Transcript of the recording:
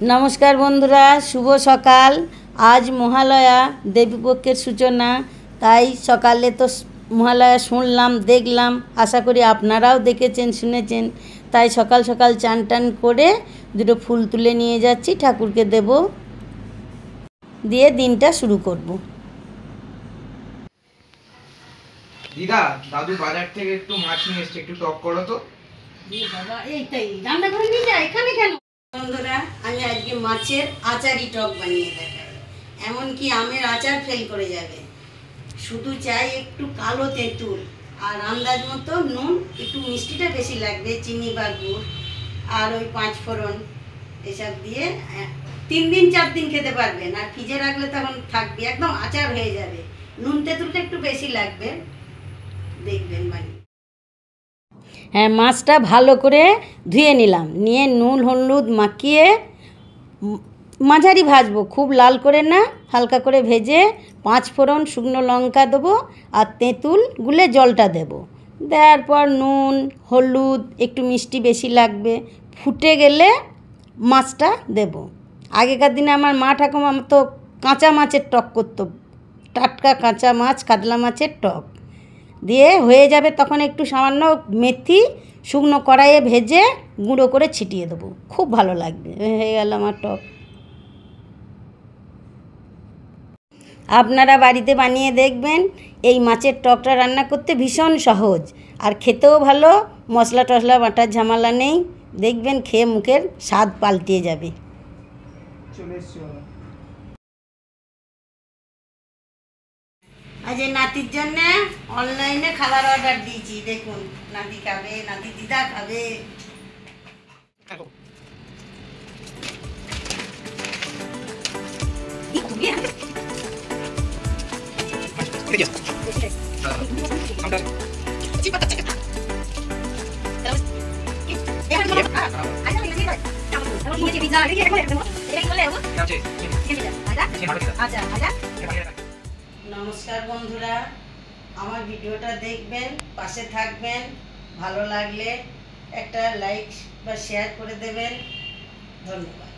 নমস্কার বন্ধুরা, শুভ সকাল। আজ মহালয়া, দেবীপক্ষের সূচনা। তাই সকালে তো মহালয়া শুনলাম, দেখলাম, আশা করি আপনারাও দেখেছেন, শুনেছেন। তাই সকাল সকাল চান টান করে দুটো ফুল তুলে নিয়ে যাচ্ছি, ঠাকুরকে দেব, দিয়ে দিনটা শুরু করব। দিদা, দাদু বাজার থেকে একটু মাছ নিয়ে এসছে, একটু টক করো তো। বাবা, এইটাই রান্না করে নিয়ে যা, এখানে কেন? বন্ধুরা, আমি আজকে মাছের আচারি টক বানিয়ে দেখাই। এমনকি আমের আচার ফেল করে যাবে। শুধু চাই একটু কালো তেঁতুল আর আন্দাজ মতো নুন, একটু মিষ্টিটা বেশি লাগবে, চিনি বা গুড়, আর ওই 5 ফোড়ন এসব দিয়ে 3 দিন 4 দিন খেতে পারবেন। আর ফ্রিজে রাখলে তখন থাকবে, একদম আচার হয়ে যাবে। নুন তেঁতুলটা একটু বেশি লাগবে, দেখবেন বানিয়ে। হ্যাঁ, মাছটা ভালো করে ধুয়ে নিলাম, নিয়ে নুন হলুদ মাখিয়ে মাঝারি ভাজবো, খুব লাল করে না, হালকা করে ভেজে 5 ফোড়ন, শুকনো লঙ্কা দেবো, আর তেঁতুল গুলে জলটা দেবো। দেওয়ার পর নুন হলুদ, একটু মিষ্টি বেশি লাগবে, ফুটে গেলে মাছটা দেব। আগেকার দিনে আমার মা ঠাকুমা তো কাঁচা মাছের টক করতো, টাটকা কাঁচা মাছ, কাতলা মাছের টক দিয়ে হয়ে যাবে। তখন একটু সামান্য মেথি শুকনো কড়াইয়ে ভেজে গুঁড়ো করে ছিটিয়ে দেবো, খুব ভালো লাগবে। হয়ে গেল আমার টক। আপনারা বাড়িতে বানিয়ে দেখবেন। এই মাছের টকটা রান্না করতে ভীষণ সহজ, আর খেতেও ভালো, মশলা টশলা বাটার ঝামেলা নেই। দেখবেন খেয়ে মুখের স্বাদ পাল্টিয়ে যাবে। আজ নাতির জন্য অনলাইনে খাবার অর্ডার দিয়েছি, দেখুন। নাতি খাবে, নাতি দিদা খাবে। নমস্কার বন্ধুরা, আমার ভিডিওটা দেখবেন, পাশে থাকবেন। ভালো লাগলে একটা লাইক বা শেয়ার করে দেবেন। ধন্যবাদ।